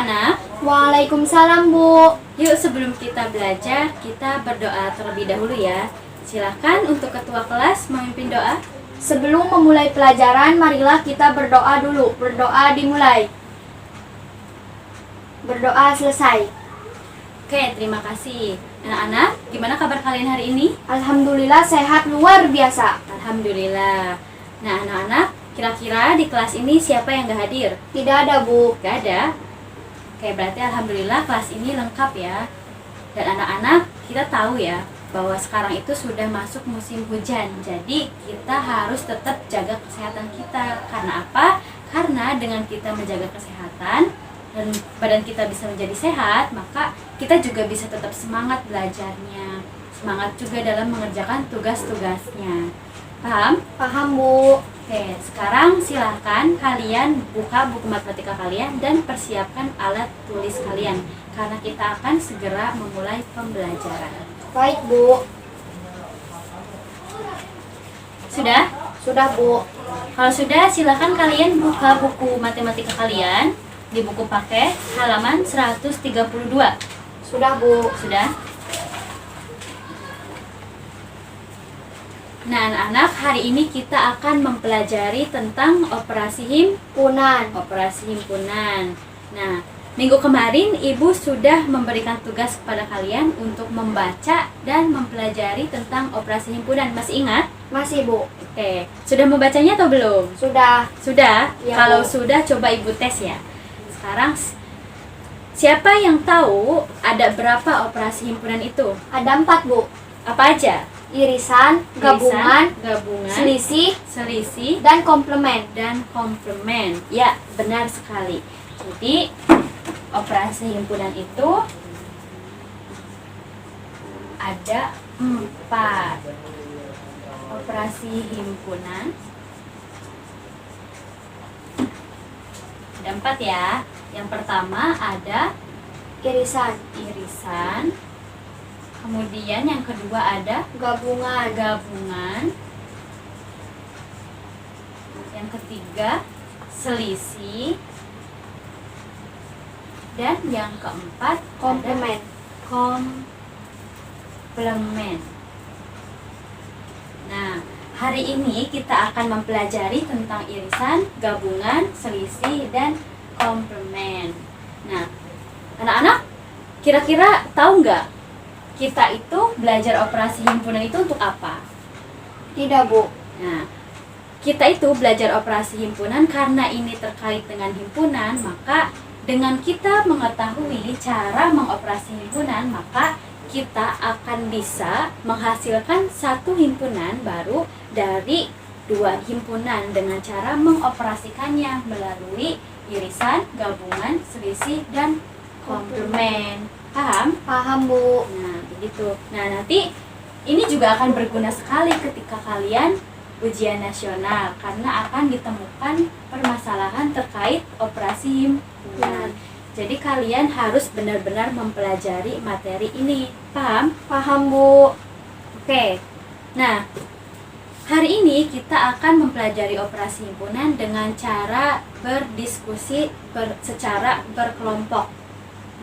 anak-anak. Waalaikumsalam, Bu. Yuk sebelum kita belajar, kita berdoa terlebih dahulu ya. Silahkan untuk ketua kelas memimpin doa. Sebelum memulai pelajaran, marilah kita berdoa dulu. Berdoa dimulai. Berdoa selesai. Oke, terima kasih. Anak-anak, gimana kabar kalian hari ini? Alhamdulillah sehat luar biasa. Alhamdulillah. Nah, anak-anak, kira-kira di kelas ini siapa yang gak hadir? Tidak ada, Bu. Gak ada? Oke, berarti alhamdulillah kelas ini lengkap ya. Dan anak-anak, kita tahu ya bahwa sekarang itu sudah masuk musim hujan. Jadi kita harus tetap jaga kesehatan kita. Karena apa? Karena dengan kita menjaga kesehatan dan badan kita bisa menjadi sehat, maka kita juga bisa tetap semangat belajarnya. Semangat juga dalam mengerjakan tugas-tugasnya. Paham? Paham, Bu. Oke, sekarang silahkan kalian buka buku matematika kalian dan persiapkan alat tulis kalian. Karena kita akan segera memulai pembelajaran. Baik, Bu. Sudah? Sudah, Bu. Kalau sudah, silahkan kalian buka buku matematika kalian di buku paket halaman 132. Sudah, Bu. Sudah? Nah, anak-anak, hari ini kita akan mempelajari tentang operasi Himpunan. himpunan. Nah, minggu kemarin Ibu sudah memberikan tugas kepada kalian untuk membaca dan mempelajari tentang operasi himpunan. Masih ingat? Masih, Bu. Oke, sudah membacanya atau belum? Sudah. Sudah? Ya, Kalau Bu. sudah, coba Ibu tes ya. Sekarang, siapa yang tahu ada berapa operasi himpunan itu? Ada 4, Bu. Apa aja? Irisan, gabungan, selisih, dan komplement. dan komplement. Ya, benar sekali. Jadi, operasi himpunan itu ada 4. Operasi himpunan ada 4 ya. Yang pertama ada Irisan, irisan. Kemudian yang kedua ada gabungan, yang ketiga selisih, dan yang keempat komplement. komplement. Nah, hari ini kita akan mempelajari tentang irisan, gabungan, selisih, dan komplement. Nah, anak-anak, kira-kira tahu nggak kita itu belajar operasi himpunan itu untuk apa? Tidak, Bu. Nah, kita itu belajar operasi himpunan karena ini terkait dengan himpunan, maka dengan kita mengetahui cara mengoperasi himpunan, maka kita akan bisa menghasilkan satu himpunan baru dari 2 himpunan dengan cara mengoperasikannya melalui irisan, gabungan, selisih, dan komplement. Paham? Paham, Bu. Nah, begitu. Nah, nanti ini juga akan berguna sekali ketika kalian ujian nasional karena akan ditemukan permasalahan terkait operasi himpunan. Jadi kalian harus benar-benar mempelajari materi ini. Paham? Paham, Bu. Oke. Nah, hari ini kita akan mempelajari operasi himpunan dengan cara berdiskusi secara berkelompok.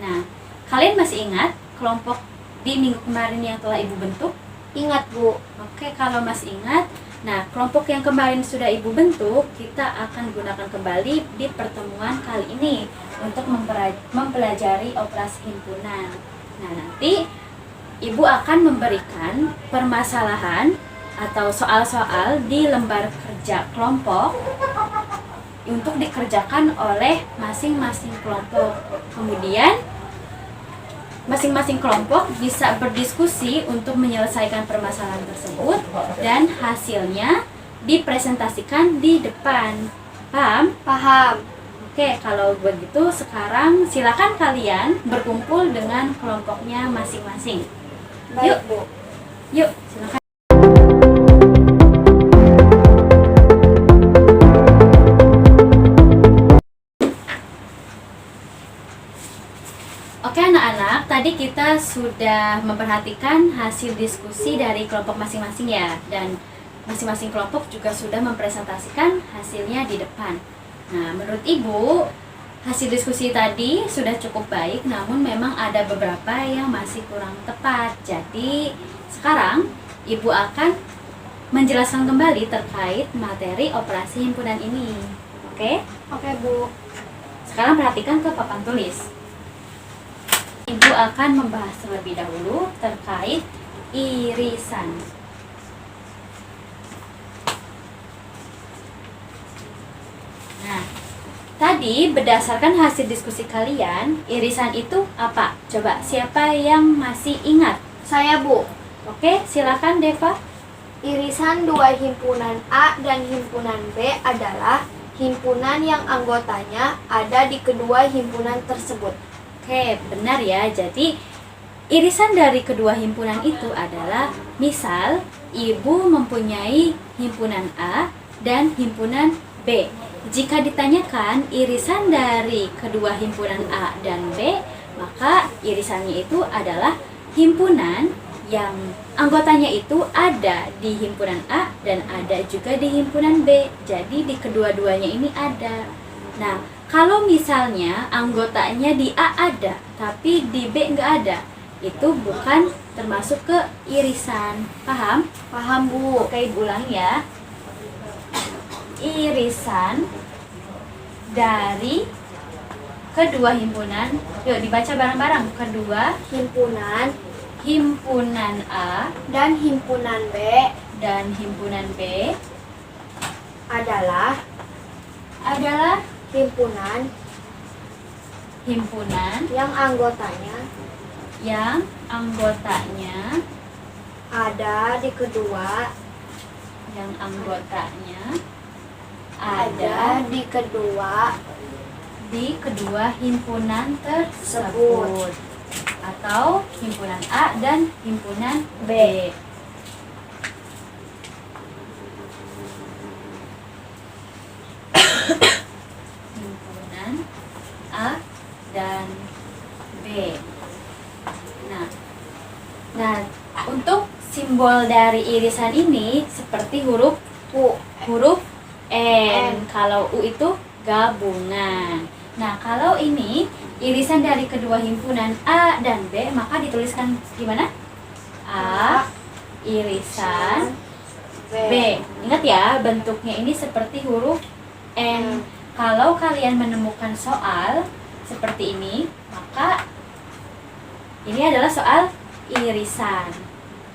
Nah, kalian masih ingat kelompok di minggu kemarin yang telah Ibu bentuk? Ingat, Bu. Oke, kalau masih ingat, nah kelompok yang kemarin sudah Ibu bentuk, kita akan gunakan kembali di pertemuan kali ini untuk mempelajari operasi himpunan. Nah, nanti Ibu akan memberikan permasalahan atau soal-soal di lembar kerja kelompok untuk dikerjakan oleh masing-masing kelompok. Kemudian masing-masing kelompok bisa berdiskusi untuk menyelesaikan permasalahan tersebut dan hasilnya dipresentasikan di depan. Paham? Paham. Oke, kalau begitu sekarang silakan kalian berkumpul dengan kelompoknya masing-masing. Baik, Bu. Yuk, silakan. Oke anak-anak, tadi kita sudah memperhatikan hasil diskusi dari kelompok masing-masing ya. Dan masing-masing kelompok juga sudah mempresentasikan hasilnya di depan. Nah, menurut Ibu, hasil diskusi tadi sudah cukup baik, namun memang ada beberapa yang masih kurang tepat. Jadi sekarang Ibu akan menjelaskan kembali terkait materi operasi himpunan ini. Oke? Oke, Bu. Sekarang perhatikan ke papan tulis. Ibu akan membahas terlebih dahulu terkait irisan. Nah, tadi berdasarkan hasil diskusi kalian, irisan itu apa? Coba siapa yang masih ingat? Saya, Bu. Oke, silakan Deva. Irisan dua himpunan A dan himpunan B adalah himpunan yang anggotanya ada di kedua himpunan tersebut. Oke, benar ya. Jadi irisan dari kedua himpunan itu adalah, misal Ibu mempunyai himpunan A dan himpunan B. Jika ditanyakan irisan dari kedua himpunan A dan B, maka irisannya itu adalah himpunan yang anggotanya itu ada di himpunan A dan ada juga di himpunan B. Jadi di kedua-duanya ini ada. Nah, kalau misalnya anggotanya di A ada, tapi di B nggak ada, itu bukan termasuk ke irisan. Paham? Paham, Bu. Oke, Ibu ulang ya. Irisan dari kedua himpunan, yuk dibaca bareng-bareng. Kedua himpunan A Dan himpunan B dan himpunan B adalah himpunan yang anggotanya ada di kedua himpunan tersebut, atau himpunan A dan himpunan B. Himpunan A dan B. Nah, untuk simbol dari irisan ini seperti huruf N. Kalau U itu gabungan. Nah, kalau ini irisan dari kedua himpunan A dan B, maka dituliskan gimana? A irisan B. Ingat ya, bentuknya ini seperti huruf N. Kalau kalian menemukan soal seperti ini, maka ini adalah soal irisan.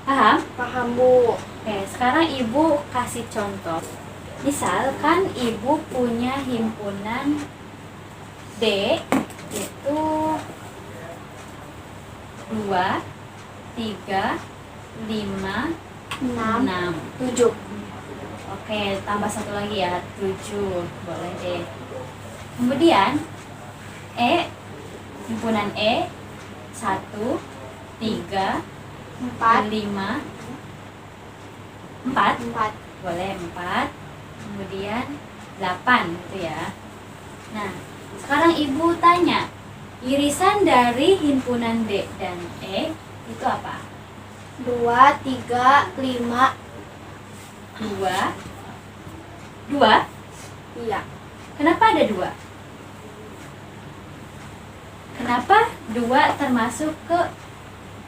Paham? Paham, Bu. Oke, sekarang Ibu kasih contoh. Misalkan Ibu punya himpunan D itu 2, 3, 5, 6. 7. Oke, tambah satu lagi ya, 7. Boleh deh. Kemudian himpunan E 1, 3, 4. 5, 4. 4. Boleh 4. Kemudian 8 gitu ya. Nah, sekarang Ibu tanya, irisan dari himpunan D dan E itu apa? 2, 3, 5. 2. 2? Iya. Kenapa ada 2? Kenapa 2 termasuk ke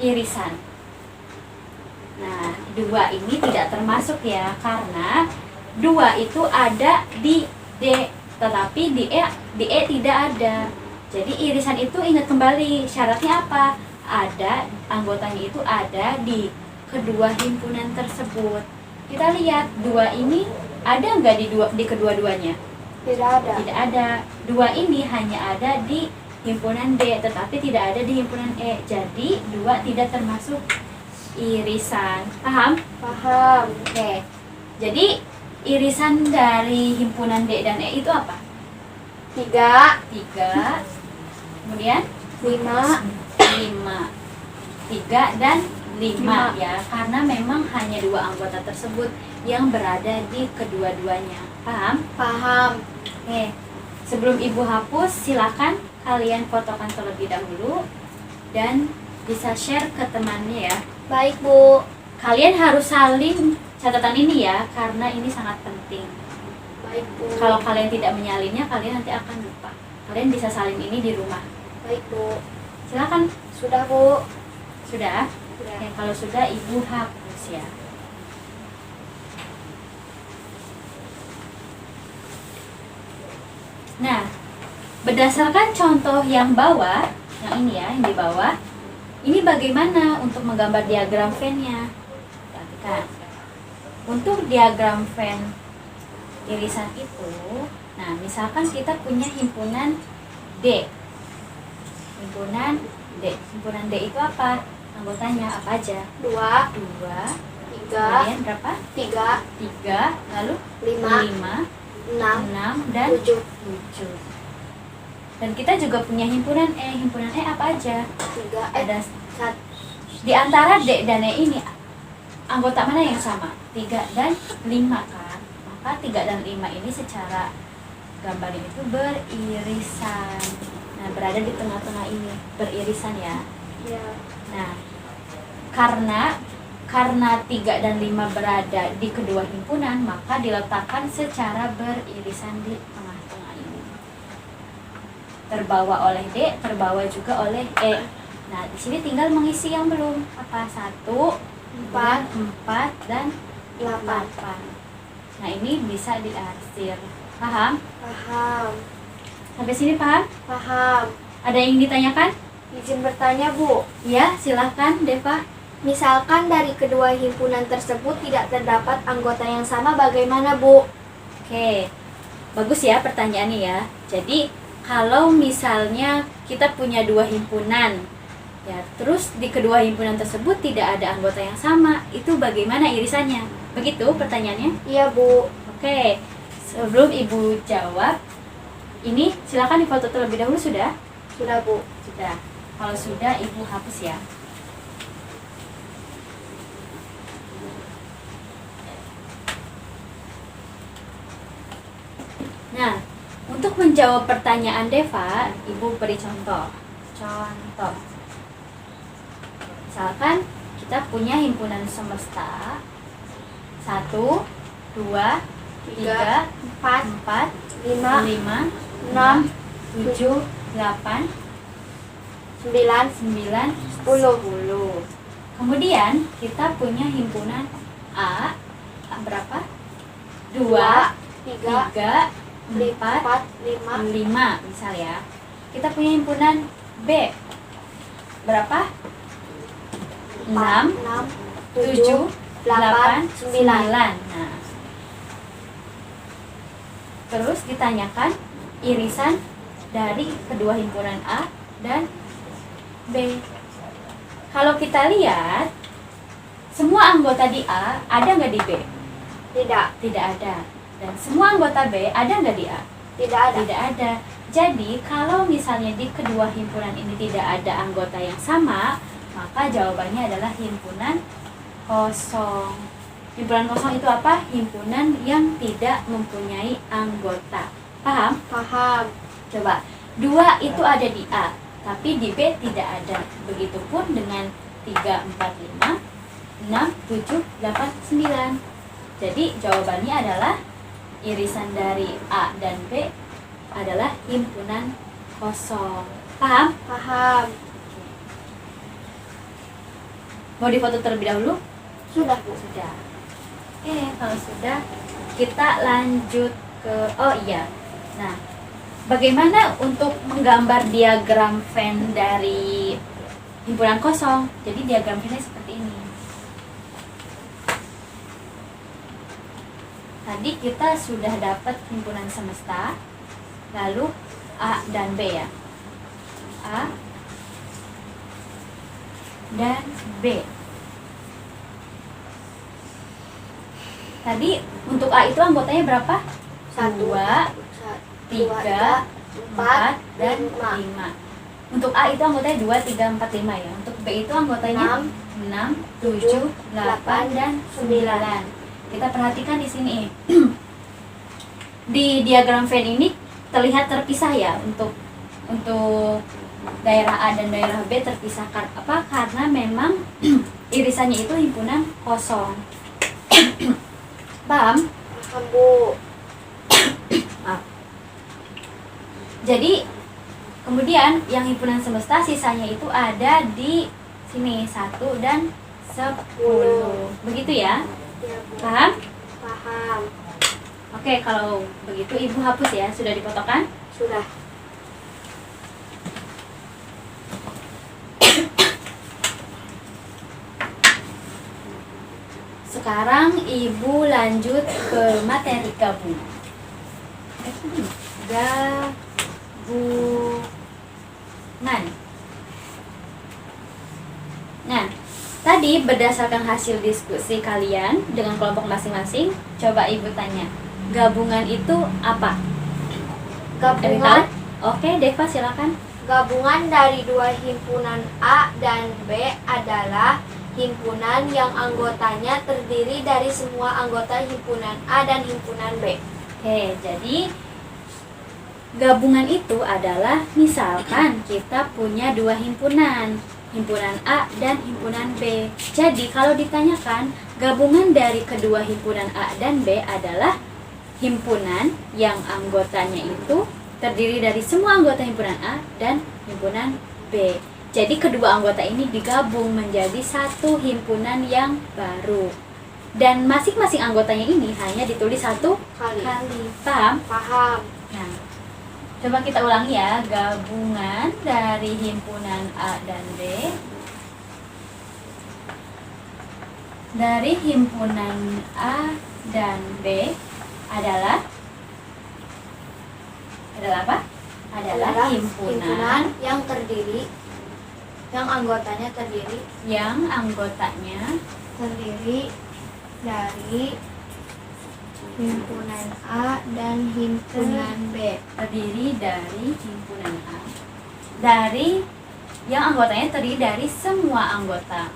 irisan? Nah, 2 ini tidak termasuk ya, karena 2 itu ada di D, tetapi di E tidak ada. Jadi irisan itu ingat kembali syaratnya apa? Ada, anggotanya itu ada di kedua himpunan tersebut. Kita lihat 2 ini ada nggak di kedua-duanya? Tidak ada. Tidak ada. 2 ini hanya ada di himpunan D, tetapi tidak ada di himpunan E. Jadi 2 tidak termasuk irisan. Paham? Paham. Oke. Jadi irisan dari himpunan D dan E itu apa? 3, 3. Kemudian 5. 5. 3 dan 5 ya, karena memang hanya 2 anggota tersebut yang berada di kedua-duanya. Paham? Paham. Oke. Sebelum Ibu hapus, silakan kalian fotokan terlebih dahulu dan bisa share ke temannya ya. Baik, Bu. Kalian harus salin catatan ini ya, karena ini sangat penting. Baik, Bu. Kalau kalian tidak menyalinnya, kalian nanti akan lupa. Kalian bisa salin ini di rumah. Baik, Bu. Silakan. Sudah, Bu. Sudah? Sudah. Oke, kalau sudah Ibu hapus ya. Nah, berdasarkan contoh yang bawah, yang ini ya, yang di bawah, ini bagaimana untuk menggambar diagram Venn-nya? Perhatikan. Untuk diagram Venn irisan itu, nah misalkan kita punya himpunan D. Himpunan D itu apa? Anggotanya apa aja? 2, 2, 3, kemudian berapa? 3, 3, lalu 5, 5, 6, 6, dan 7. 7. Dan kita juga punya himpunan E. Himpunan E apa aja? 3, Ada 1, di antara D dan E ini anggota mana yang sama? 3 dan 5 kan? Maka 3 dan 5 ini secara gambar ini tuh beririsan. Nah, berada di tengah-tengah ini, beririsan ya. ya. Nah, karena 3 dan 5 berada di kedua himpunan, maka diletakkan secara beririsan di tengah-tengah ini. Terbawa oleh D, terbawa juga oleh E. Nah, di sini tinggal mengisi yang belum. Apa? 1, 4, 4, dan 8. Nah, ini bisa diarsir. Paham? Paham. Sampai sini paham? Paham. Ada yang ditanyakan? Izin bertanya, Bu. Ya, silahkan Deva. Misalkan dari kedua himpunan tersebut tidak terdapat anggota yang sama, bagaimana, Bu? Oke, bagus ya pertanyaannya ya. Jadi, kalau misalnya kita punya 2 himpunan, ya, terus di kedua himpunan tersebut tidak ada anggota yang sama, itu bagaimana irisannya? Begitu pertanyaannya? Iya, Bu. Oke, sebelum Ibu jawab, ini silakan difoto terlebih dahulu. Sudah? Sudah, Bu. Sudah. Kalau sudah, Ibu hapus ya. Nah, untuk menjawab pertanyaan Deva, Ibu beri contoh. Misalkan kita punya himpunan semesta 1, 2, 3, 4, 5, 5, 6, 7, 8, 9, 9, 10. Kemudian kita punya himpunan A berapa? 2, 3, 3, 4, 4, 5, 5 misal ya. Kita punya himpunan B berapa? 6, 6, 7, 8, 9. Nah, terus ditanyakan irisan dari kedua himpunan A dan B. Kalau kita lihat, semua anggota di A ada nggak di B? Tidak. Tidak ada. Dan semua anggota B ada nggak di A? Tidak ada. Tidak ada. Jadi, kalau misalnya di kedua himpunan ini tidak ada anggota yang sama, maka jawabannya adalah himpunan kosong. Himpunan kosong itu apa? Himpunan yang tidak mempunyai anggota. Paham? Paham. Coba, 2 itu ada di A, tapi di B tidak ada. Begitupun dengan 3, 4, 5, 6, 7, 8, 9. Jadi jawabannya adalah irisan dari A dan B adalah himpunan kosong. Paham? Paham. Mau difoto terlebih dahulu? Sudah, Bu. Sudah. Oke, kalau sudah, kita lanjut ke, oh iya. Nah, bagaimana untuk menggambar diagram Venn dari himpunan kosong? Jadi diagram Venn-nya seperti ini. Tadi kita sudah dapat himpunan semesta, lalu A dan B ya. A dan B. Tadi untuk A itu anggotanya berapa? 1, 2, 3, 4, dan 5. Untuk A itu anggotanya 2, 3, 4, 5 ya. Untuk B itu anggotanya 6, 7, 8, dan 9. Kita perhatikan di sini. Di diagram Venn ini terlihat terpisah ya untuk daerah A dan daerah B terpisahkan. Apa? Karena memang irisannya itu himpunan kosong. Paham? Paham, Bu. Jadi Kemudian yang himpunan semesta sisanya itu ada di sini 1 dan 10. Begitu ya? Ya, Bu. Paham? Paham. Oke, kalau begitu Ibu hapus ya. Sudah dipotongkan? Sudah. Sekarang Ibu lanjut ke materi gabungan. Gabungan. Nah, tadi berdasarkan hasil diskusi kalian dengan kelompok masing-masing, coba Ibu tanya, gabungan itu apa? Gabungan Oke, Deva silakan. Gabungan dari dua himpunan A dan B adalah himpunan yang anggotanya terdiri dari semua anggota himpunan A dan himpunan B. Oke, jadi gabungan itu adalah misalkan kita punya dua himpunan, himpunan A dan himpunan B. Jadi kalau ditanyakan gabungan dari kedua himpunan A dan B adalah himpunan yang anggotanya itu terdiri dari semua anggota himpunan A dan himpunan B. Jadi kedua anggota ini digabung menjadi satu himpunan yang baru. Dan masing-masing anggotanya ini hanya ditulis satu Kali. Paham? Paham. Nah, coba kita ulangi ya. Gabungan dari himpunan A dan B. Dari himpunan A dan B adalah apa? Adalah himpunan yang anggotanya terdiri dari himpunan A dan himpunan B. Terdiri dari himpunan A. Yang anggotanya terdiri dari semua anggota.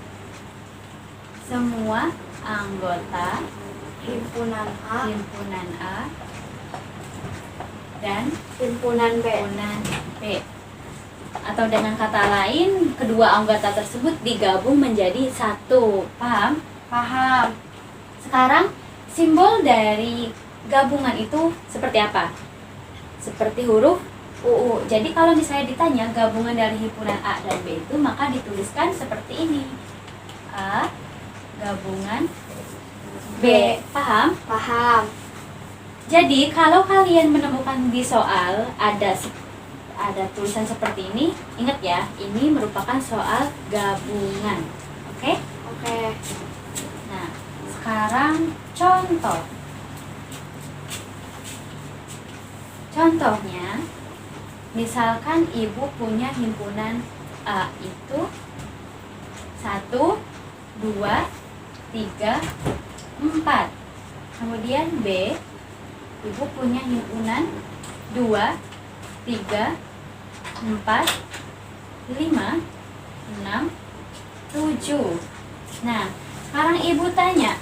Semua anggota Himpunan A dan himpunan B. himpunan B. Atau dengan kata lain, kedua anggota tersebut digabung menjadi satu. Paham? Paham. Sekarang simbol dari gabungan itu seperti apa? Seperti huruf UU. Jadi kalau misalnya ditanya gabungan dari himpunan A dan B itu, maka dituliskan seperti ini. A gabungan B. Paham? Paham. Jadi kalau kalian menemukan di soal ada tulisan seperti ini, ingat ya, ini merupakan soal gabungan. Oke? Oke. Nah, sekarang contoh. Contohnya, misalkan ibu punya himpunan A itu 1, 2, 3, 4. Kemudian B, ibu punya himpunan 2, 3, 4, 5, 6, 7. Nah, sekarang ibu tanya,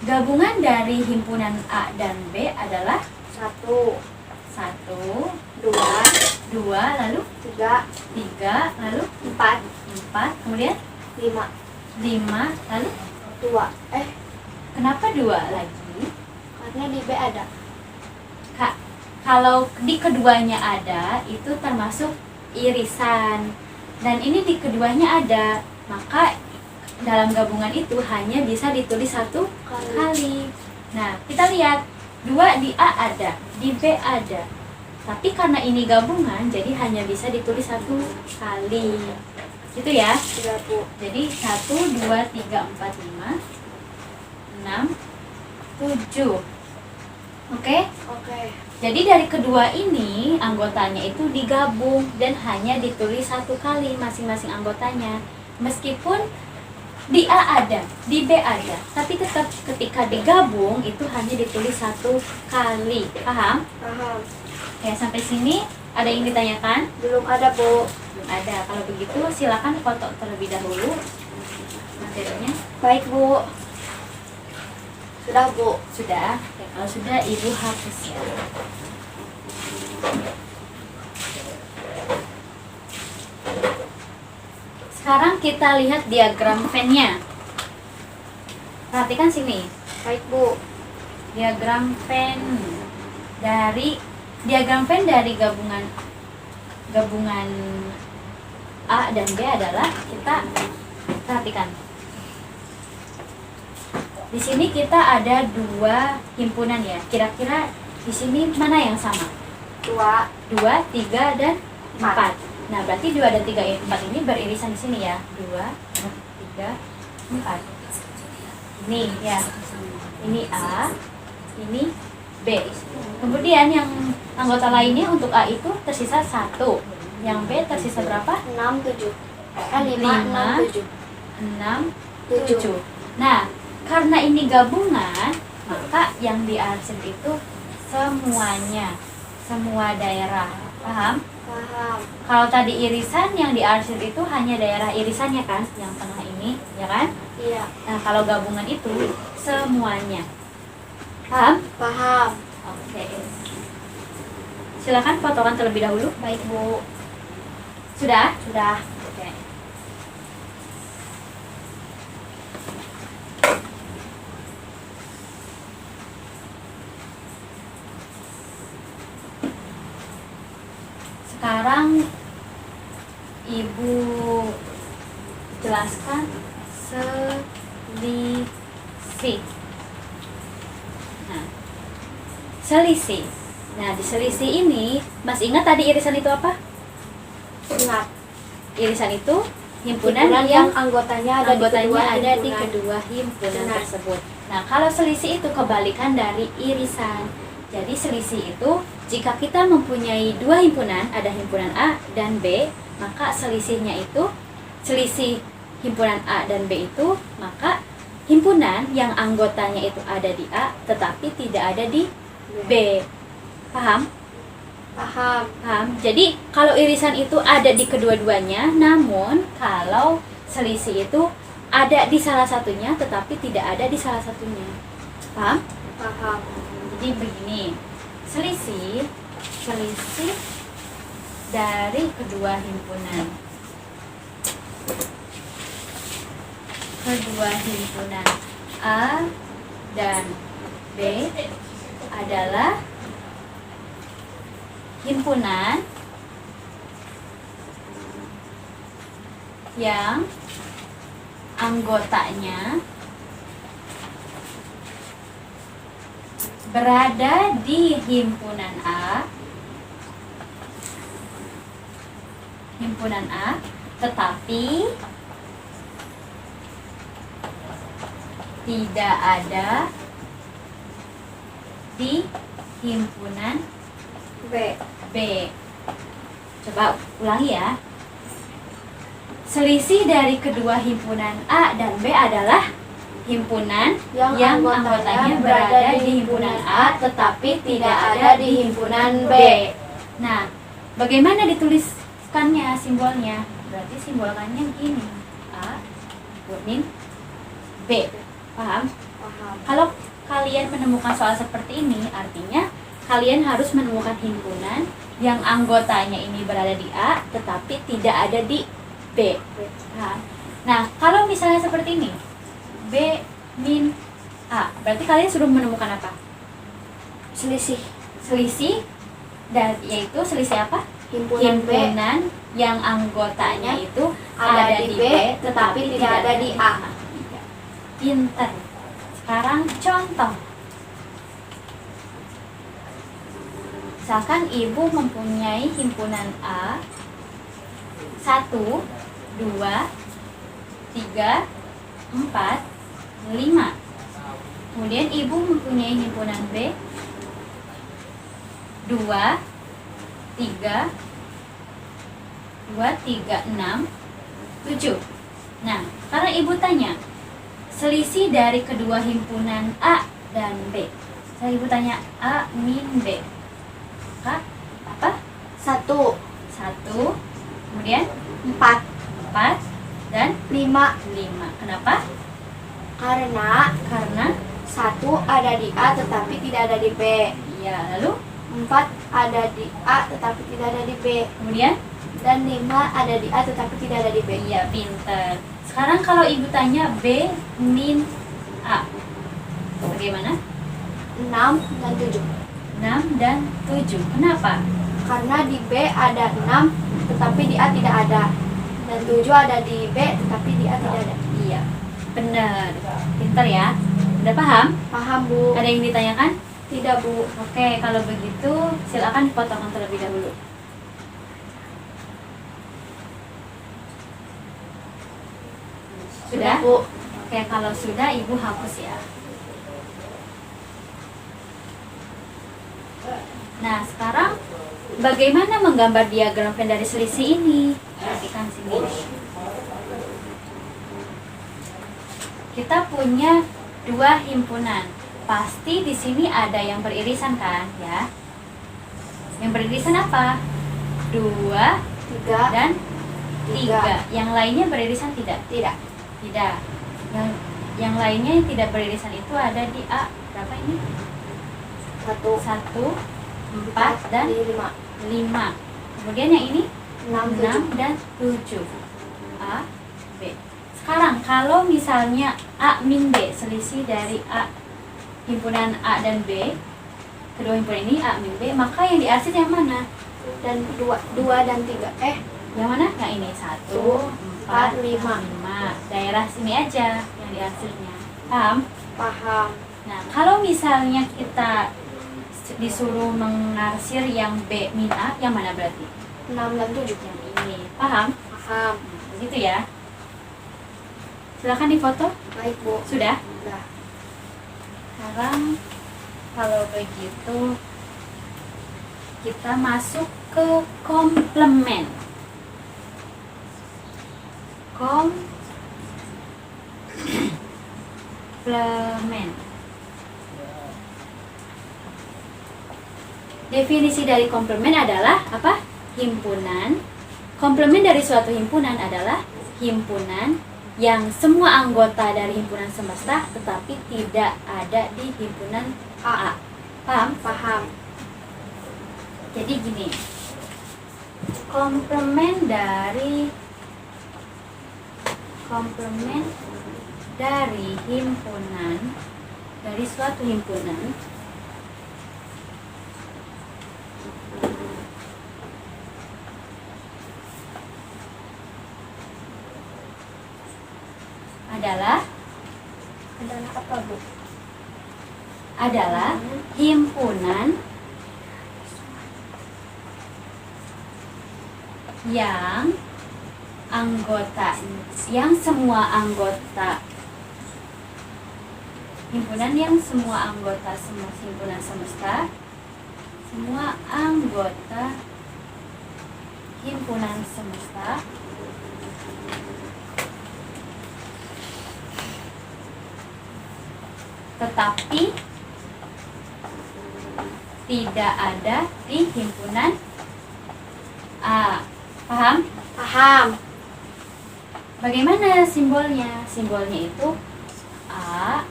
gabungan dari himpunan A dan B adalah 1, 2, lalu 3, 3, lalu 4, 4, kemudian 5, 5, lalu 2. kenapa 2 lagi? Karena di B ada. Kak, kalau di keduanya ada, itu termasuk irisan. Dan ini di keduanya ada, maka dalam gabungan itu hanya bisa ditulis satu kali. Nah, kita lihat 2 di A ada, di B ada. Tapi karena ini gabungan, jadi hanya bisa ditulis satu kali. Gitu ya. Sudah, Bu. Jadi 1, 2, 3, 4, 5, 6, 7. Oke? Oke. Jadi dari kedua ini anggotanya itu digabung dan hanya ditulis satu kali masing-masing anggotanya. Meskipun di A ada, di B ada, tapi tetap ketika digabung itu hanya ditulis satu kali. Paham? Paham. Oke, sampai sini ada yang ditanyakan? Belum ada, Bu. Belum ada. Kalau begitu silakan foto terlebih dahulu materinya. Baik, Bu. Sudah, Bu. Sudah? Oke, kalau sudah ibu hapus ya. Sekarang kita lihat diagram Venn-nya. Perhatikan sini. Baik, Bu. Diagram Venn dari Diagram Venn dari gabungan A dan B adalah, kita perhatikan. Di sini kita ada 2 himpunan ya. Kira-kira di sini mana yang sama? 2, 2, 3, dan 4. Nah, berarti 2 dan 3, 4 ini beririsan di sini ya. 2, 3, 4. Ini ya. Ini A, ini B. Kemudian yang anggota lainnya untuk A itu tersisa 1. Yang B tersisa berapa? 6, 7. Kan 5, 6, 7. 6, 7. Nah, karena ini gabungan, maka yang diarsip itu semuanya, semua daerah. Paham? Paham. Kalau tadi irisan, yang diarsip itu hanya daerah irisannya kan, yang tengah ini, ya kan? Iya. Nah, kalau gabungan itu semuanya. Paham? Paham. Oke. Silakan fotokan terlebih dahulu. Baik, Bu. Sudah? Sudah. Oke. Sekarang Ibu jelaskan selisih. Nah, selisih. Nah, di selisih ini, Mas ingat tadi irisan itu apa? Ingat. Irisan itu himpunan Himpunan yang anggotanya ada di himpunan. kedua himpunan Benar. tersebut. Nah, kalau selisih itu kebalikan dari irisan. Jadi selisih itu jika kita mempunyai 2 himpunan, ada himpunan A dan B, maka selisihnya itu, selisih himpunan A dan B itu, maka himpunan yang anggotanya itu ada di A tetapi tidak ada di B. Paham? Paham. Paham? Jadi kalau irisan itu ada di kedua-duanya, namun kalau selisih itu ada di salah satunya tetapi tidak ada di salah satunya. Paham? Paham. Jadi begini, selisih dari kedua himpunan. Kedua himpunan A dan B adalah himpunan yang anggotanya berada di himpunan A, tetapi tidak ada di himpunan B. Coba ulangi ya. Selisih dari kedua himpunan A dan B adalah himpunan yang anggotanya berada di himpunan A tetapi tidak ada di himpunan B. Nah, bagaimana dituliskannya simbolnya? Berarti simbolkannya gini, A kuning B. Paham? Paham. Kalau kalian menemukan soal seperti ini, artinya kalian harus menemukan himpunan yang anggotanya ini berada di A tetapi tidak ada di B. Paham? Nah, kalau misalnya seperti ini, B min A, berarti kalian sudah menemukan apa? Selisih. Dan yaitu selisih apa? Himpunan B Himpunan yang anggotanya itu ada di B tetapi tidak ada di A. Pinter. Sekarang contoh. Misalkan ibu mempunyai himpunan A 1, 2, 3, 4, 5. Kemudian ibu mempunyai himpunan B 2, 3, 6, 7. Nah, karena ibu tanya selisih dari kedua himpunan A dan B. Saya ibu tanya A min B. Maka apa? 1, 1, kemudian 4, 4 dan 5. 5. Kenapa? Karena Karena 1 ada di A tetapi tidak ada di B. ya, lalu 4 ada di A tetapi tidak ada di B. kemudian Dan 5 ada di A tetapi tidak ada di B. ya, pinter. Sekarang kalau ibu tanya B min A, bagaimana? 6 dan 7. 6 dan 7. Kenapa? Karena di B ada 6 tetapi di A tidak ada. Dan 7 ada di B tetapi di A tidak ada. Iya, benar. Pintar ya. Udah paham? Paham, Bu? Ada yang ditanyakan? Tidak, Bu. Oke, kalau begitu silakan dipotongkan terlebih dahulu. Sudah? Bu. Oke, kalau sudah Ibu hapus ya. Nah, sekarang bagaimana menggambar diagram Venn dari selisih ini? Perhatikan sini. Kita punya dua himpunan. Pasti di sini ada yang beririsan kan, ya? Yang beririsan apa? 2 3 dan 3. 3. Yang lainnya beririsan tidak? Tidak. Tidak. Yang lainnya yang tidak beririsan itu ada di A. Berapa ini? 1 1, 4 dan 5. 5. Kemudian yang ini 6 6 dan 7. A, B. Sekarang kalau misalnya A min B, selisih dari A, himpunan A dan B, kedua himpunan ini A min B, maka yang diarsir yang mana? Dan 2 dan 3. Yang mana? Yang ini 1, 4, 5. Daerah sini aja yang diarsirnya. Paham? Paham. Nah, kalau misalnya kita disuruh mengarsir yang B min A, yang mana berarti? 6 dan 7. Yang ini. Paham? Paham. Begitu ya. Silakan difoto. Baik, Bu. Sudah? Sudah. Sekarang kalau begitu kita masuk ke komplement. Komplement. Definisi dari komplement adalah apa? Himpunan. Komplement dari suatu himpunan adalah himpunan yang semua anggota dari himpunan semesta tetapi tidak ada di himpunan A. Paham? Paham. Jadi gini, komplement dari himpunan, dari suatu himpunan adalah apa, Bu? adalah himpunan yang semua anggota himpunan yang semua anggota himpunan semesta, semua anggota himpunan semesta tetapi tidak ada di himpunan A. Paham? Paham. Bagaimana simbolnya? Simbolnya itu A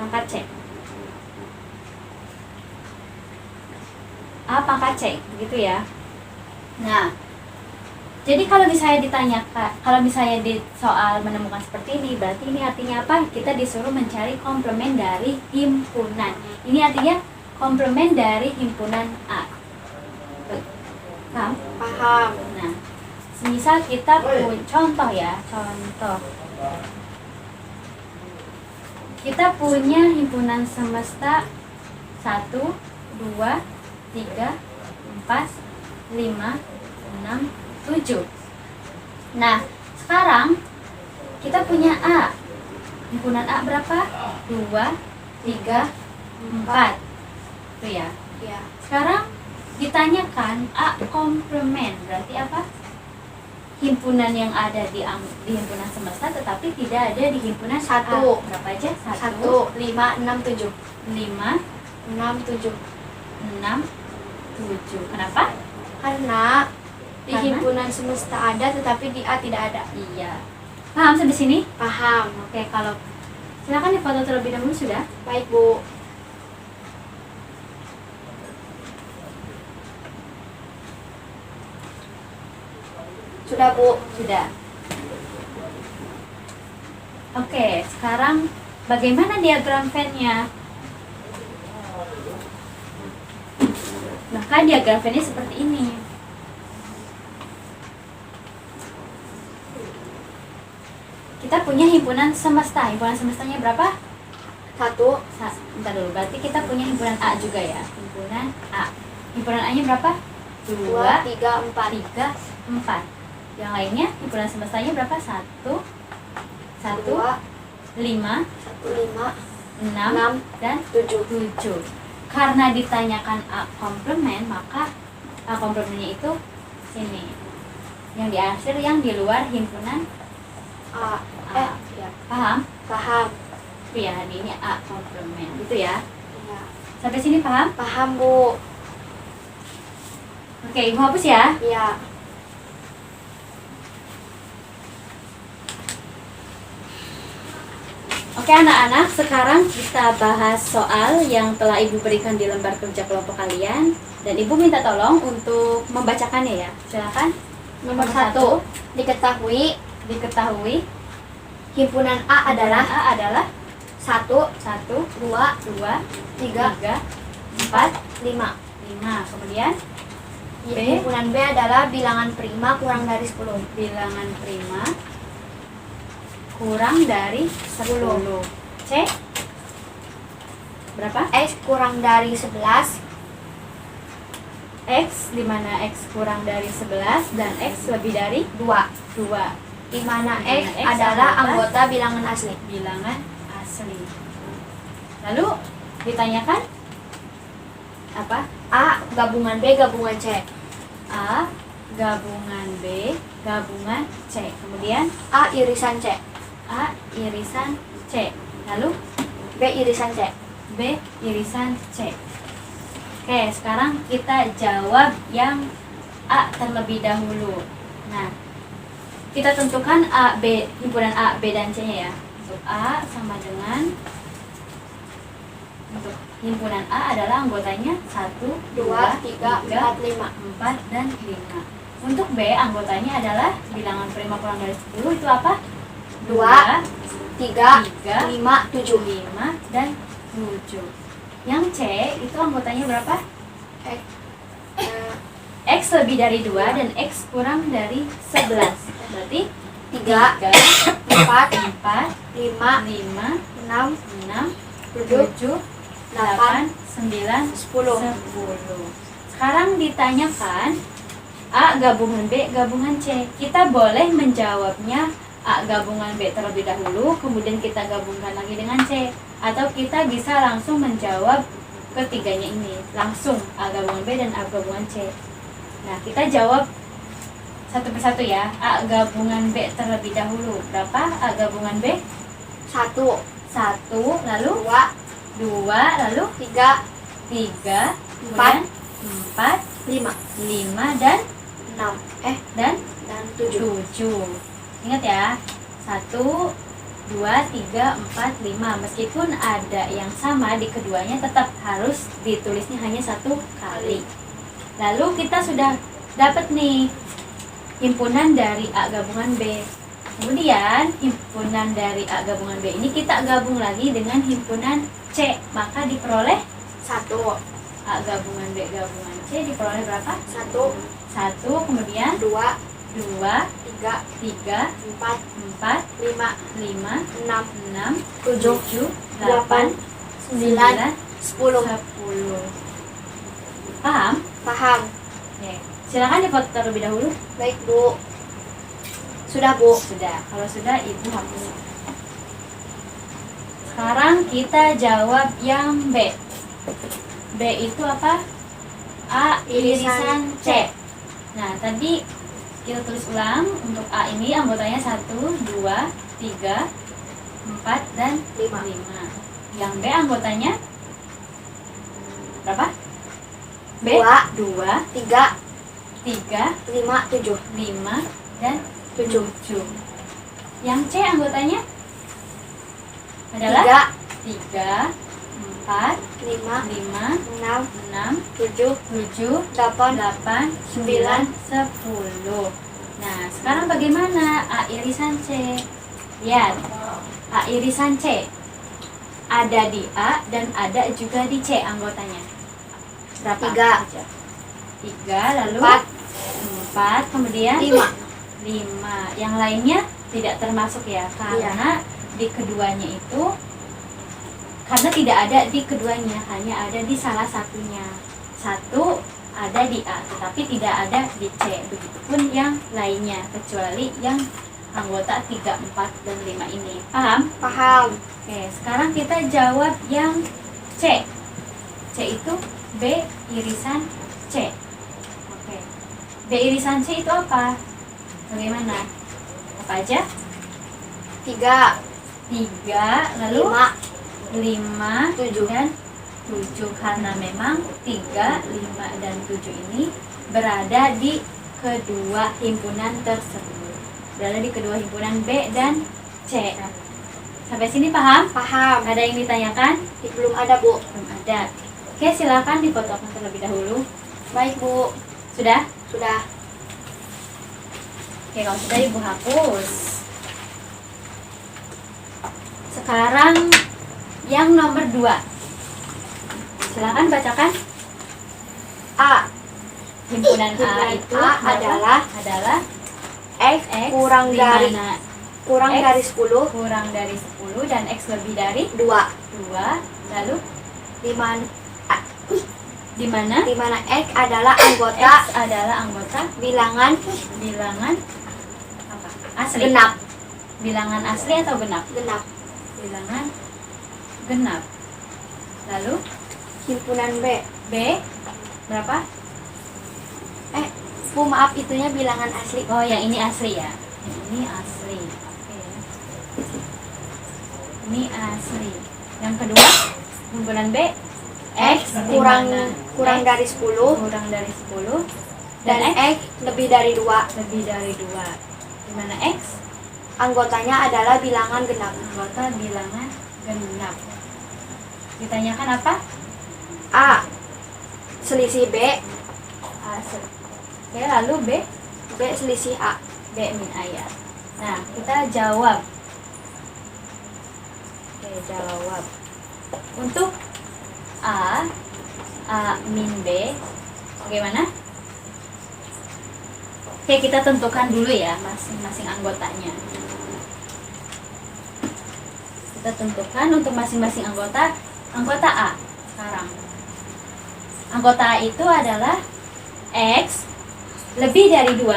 pangkat C. A pangkat C, begitu ya. Nah, jadi kalau misalnya ditanyakan, kalau misalnya di soal menemukan seperti ini, berarti ini artinya apa? Kita disuruh mencari komplement dari himpunan. Ini artinya komplement dari himpunan A. Paham? Paham. Nah, misal kita punya contoh ya, contoh. Kita punya himpunan semesta 1, 2, 3, 4, 5, 6, 7. Nah, sekarang kita punya A. Himpunan A berapa? 2, 3, 4. Itu ya. Ya. Sekarang ditanyakan A komplement, berarti apa? Himpunan yang ada di himpunan semesta tetapi tidak ada di himpunan 1. A. Berapa aja? 1, 5, 6, 7. 5, 6, 7. 6, 7. Kenapa? Karena di Karena? himpunan semesta ada tetapi di A tidak ada. Iya. Paham sampai sini? Paham. Oke, kalau silakan difoto terlebih dahulu sudah. Baik, Bu. Sudah, Bu. Sudah. Oke, sekarang bagaimana diagram Venn-nya? maka diagram Venn-nya seperti ini. Kita punya himpunan semesta. Himpunan semestanya berapa? 1, Bentar dulu, berarti kita punya himpunan A juga ya. Himpunan A. Himpunan A-nya berapa? 2, 2, 3, 4. 3, 4. Yang lainnya himpunan semestanya berapa? 1, 1, 2, 5, 5, 6, 6, dan 7. 7. Karena ditanyakan A komplement, maka A komplementnya itu sini. Yang diakhir yang di luar himpunan A. A. Ya. Paham? Paham. Itu ya, ini A komplement. Gitu ya. Ya. Sampai sini paham? Paham, Bu. Oke, Ibu hapus ya. Ya. Oke anak-anak, sekarang kita bahas soal yang telah Ibu berikan di lembar kerja kelompok kalian. Dan Ibu minta tolong untuk membacakannya ya. Silakan. Nomor 1, diketahui himpunan A adalah A adalah 1, 1, 2, 2, 3, 3, 4, 5. 5. Kemudian B. Himpunan B adalah bilangan prima kurang dari 10. bilangan prima kurang dari 10. C berapa? X kurang dari 11. X, di mana X kurang dari 11 dan X lebih dari 2. 2. Di mana Di X mana X adalah adalah anggota bilangan asli. Bilangan asli. Lalu ditanyakan apa? A gabungan B gabungan C. A gabungan B gabungan C. Kemudian A irisan C. A irisan C. Lalu B irisan C. B irisan C. Oke, sekarang kita jawab yang A terlebih dahulu. Nah, kita tentukan A, B, himpunan A, B, dan C-nya ya. Untuk A sama dengan, untuk himpunan A adalah anggotanya 1, 2, 3, 4, 5. 4, dan 5. Untuk B, anggotanya adalah bilangan prima kurang dari 10, itu apa? 2, 3, 5, 7. 5, dan 7. Yang C itu anggotanya berapa? X. X lebih dari 2 dan X kurang dari 11. Berarti 3, 3, 4, 4, 5, 5, 6, 6, 7, 7, 8, 9, 10. 10. Sekarang ditanyakan A gabungan B gabungan C. Kita boleh menjawabnya A gabungan B terlebih dahulu, kemudian kita gabungkan lagi dengan C. Atau kita bisa langsung menjawab ketiganya ini. Langsung A gabungan B dan A gabungan C. Nah, kita jawab satu persatu ya. A gabungan B terlebih dahulu. Berapa A gabungan B? 1, 1, lalu 2, 2, lalu 3, 3, kemudian 4, 5, 5, dan 6. dan 7. 7. Ingat ya, 1, 2, 3, 4, 5. Meskipun ada yang sama di keduanya, tetap harus ditulisnya hanya satu kali. Lalu kita sudah dapat nih himpunan dari A gabungan B. Kemudian himpunan dari A gabungan B ini kita gabung lagi dengan himpunan C. Maka diperoleh 1, A gabungan B gabungan C diperoleh berapa? 1, 1, kemudian 2, 2, 3, 3, 4, 4, 5, 5, 6, 6, 7, 7, 8, 8, 9, 9, 10. 10. Paham? Paham. Oke. Silakan difoto terlebih dahulu. Baik, Bu. Sudah, Bu. Sudah. Kalau sudah, Ibu hapus. Sekarang kita jawab yang B. B itu apa? A irisan C. Nah, tadi kita tulis ulang. Untuk A ini anggotanya 1, 2, 3, 4, dan 5. Yang B anggotanya berapa? B 2, 3, 3, 5, 7. 5, dan 7. 7. Yang C anggotanya adalah 3, 4, 5, 5, 6, 6, 7, 7, 8, 8, 9, 10. Nah, sekarang bagaimana A irisan C? Lihat, A irisan C ada di A dan ada juga di C anggotanya. Berapa? 3. Aja? 3, lalu 4, 4, kemudian 5. 5. Yang lainnya tidak termasuk ya, karena di keduanya itu, karena tidak ada di keduanya, hanya ada di salah satunya. Satu ada di A, tetapi tidak ada di C. Begitupun yang lainnya, kecuali yang anggota 3, 4, dan 5 ini. Paham? Paham. Oke, sekarang kita jawab yang C. C itu B irisan C. Oke. B irisan C itu apa? Bagaimana? Apa aja? 3, 3, lalu 5, 5, 7. dan 7. Karena memang 3, 5, dan 7 ini berada di kedua himpunan tersebut. Berada di kedua himpunan B dan C. Sampai sini paham? Paham. Ada yang ditanyakan? Belum ada, Bu. Belum ada. Oke, silakan dipotongkan terlebih dahulu. Baik, Bu. Sudah? Sudah. Oke, kalau sudah Ibu hapus. Sekarang yang nomor 2. Silakan bacakan. A. Himpunan A Himpunan itu A berapa? adalah adalah X X kurang di dari mana kurang X dari 10, kurang dari 10 dan X lebih dari 2. 2. Lalu Di mana di mana di mana X adalah anggota X adalah anggota bilangan bilangan apa? Asli. genap. Bilangan asli atau genap? Genap. Bilangan genap. Lalu Himpunan B. B berapa? Bu, maaf, itunya bilangan asli. Oh, yang ini asli ya. Yang ini asli. Oke. Ini asli. Yang kedua, himpunan B X di kurang mana? kurang X dari 10 kurang dari 10 dan X lebih dari 2. lebih dari 2. Di mana X Anggotanya adalah bilangan genap. anggota bilangan genap. Ditanyakan apa? A. Selisih B. Asli. Oke, lalu B B selisih A. B min A ya. Nah, kita jawab. Oke, jawab. Untuk A min B, bagaimana? Oke, kita tentukan dulu ya masing-masing anggotanya. Kita tentukan untuk masing-masing anggota A sekarang. Anggota A itu adalah X lebih dari 2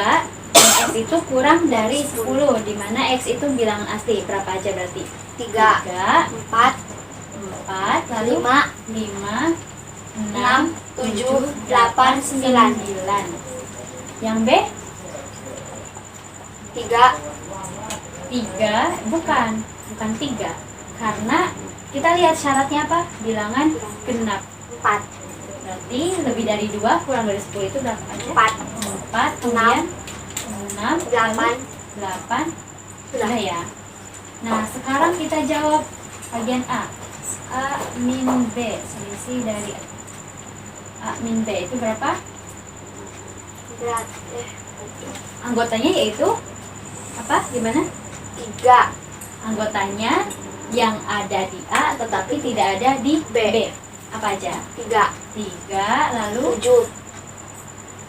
dan X itu kurang dari 10, di mana X itu bilangan asli. Berapa aja berarti? 3, 3, 4, 4, lalu 5, 5, 6, 7, 8, 9. Yang B 3, 3, bukan 3. Karena kita lihat syaratnya apa? Bilangan genap. 4, Berarti lebih dari 2 kurang dari 10 itu berapa aja? 4, 4, kemudian 6, 8. 8. Sudah ya. Nah, sekarang kita jawab bagian A. A min B, selisih dari A min B itu berapa? berat. Anggotanya yaitu apa? Gimana? 3, Anggotanya yang ada di A tetapi tidak ada di B. Apa aja? 3, 3, lalu 7,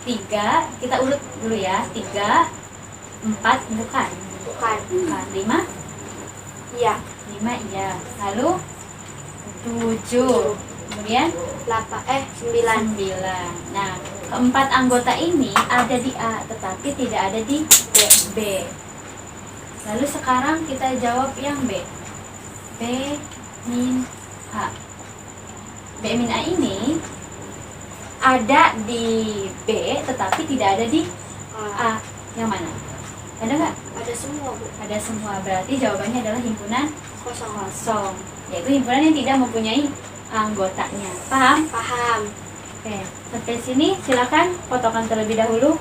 3, kita urut dulu ya. 3, 4 bukan. bukan. Bukan. 5, Iya. 5 iya. Lalu 7. Kemudian 9. 9. Nah, keempat anggota ini ada di A tetapi tidak ada di B. Lalu sekarang kita jawab yang B. B min A. B min A ini ada di B tetapi tidak ada di A. Yang mana? Ada nggak? Ada semua, Bu. Ada semua. Berarti jawabannya adalah himpunan Kosong. kosong, yaitu himpunan yang tidak mempunyai anggotanya. Paham? Paham. Oke, sampai sini silakan potongkan terlebih dahulu.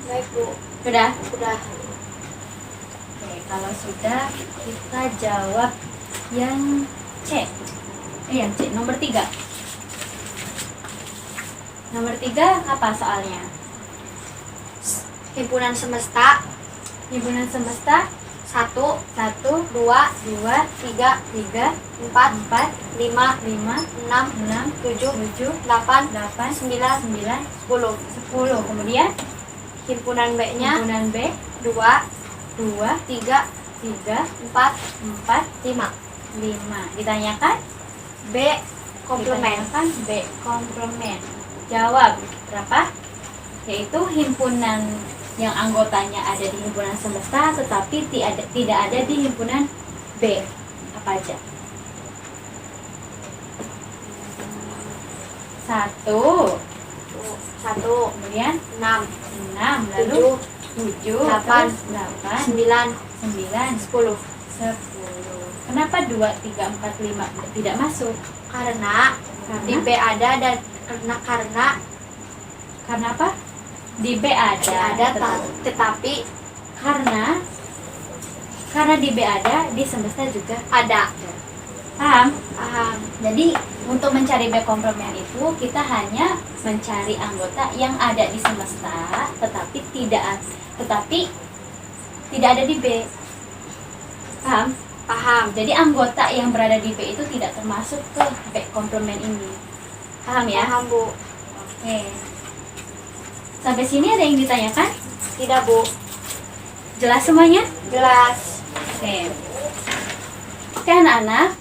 Baik, Bu. Sudah? Sudah. Oke, kalau sudah kita jawab yang C. Yang C, nomor 3. Nomor 3 apa soalnya? Himpunan semesta Himpunan semesta 1, 1, 2, 2, 3, 3, 4, 4, 5, 5, 6, 6, 7, 7, 8, 8, 9, 9, 10. 10. Kemudian Himpunan B-nya himpunan B 2, 2, 3, 3, 4, 4, 5. 5. Ditanyakan B. Komplement. Ditanyakan B komplement. Jawab berapa? Yaitu himpunan yang anggotanya ada di himpunan semesta tetapi tidak ada di himpunan B. Apa aja? 1, 1, kemudian 6, 6, lalu 7, 8, 8, 9, 9, 10. 10. Kenapa 2, 3, 4, 5 tidak masuk? Karena di B ada dan karena Apa? Di B ada, tetapi karena di B ada, di semesta juga ada. paham? Paham. Jadi untuk mencari B komplement itu kita hanya mencari anggota yang ada di semesta tetapi tidak ada di B. Paham? Paham. Jadi anggota yang berada di B itu tidak termasuk ke B komplement ini. Paham ya? Paham, Bu. Oke. Sampai sini ada yang ditanyakan? Tidak, Bu. Jelas semuanya? Jelas. Oke. Oke anak-anak,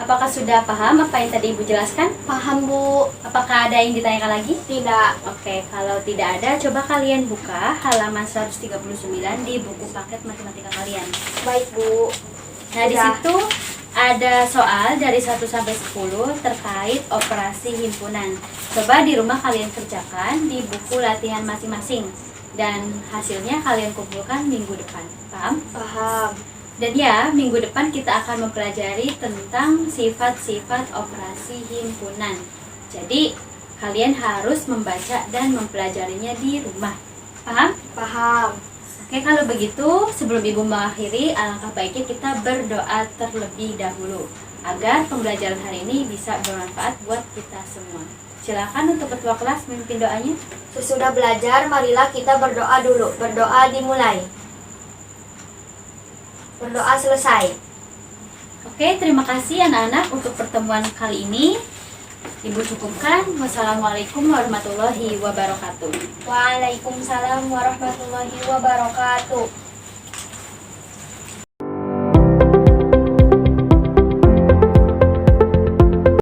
apakah sudah paham apa yang tadi Ibu jelaskan? Paham, Bu. Apakah ada yang ditanyakan lagi? Tidak. Oke, kalau tidak ada, coba kalian buka halaman 139 di buku paket matematika kalian. Baik, Bu. Nah, di Sudah. situ ada soal dari 1 sampai 10 terkait operasi himpunan. Coba di rumah kalian kerjakan di buku latihan masing-masing dan hasilnya kalian kumpulkan minggu depan. Paham? Paham. Dan ya, minggu depan kita akan mempelajari tentang sifat-sifat operasi himpunan. Jadi, kalian harus membaca dan mempelajarinya di rumah. Paham? Paham. Oke, kalau begitu, sebelum Ibu mengakhiri, alangkah baiknya kita berdoa terlebih dahulu agar pembelajaran hari ini bisa bermanfaat buat kita semua. Silakan untuk ketua kelas memimpin doanya. Sesudah belajar, marilah kita berdoa dulu. Berdoa dimulai. Berdoa selesai. Oke, terima kasih anak-anak untuk pertemuan kali ini. Ibu cukupkan. Wassalamualaikum warahmatullahi wabarakatuh. Waalaikumsalam warahmatullahi wabarakatuh.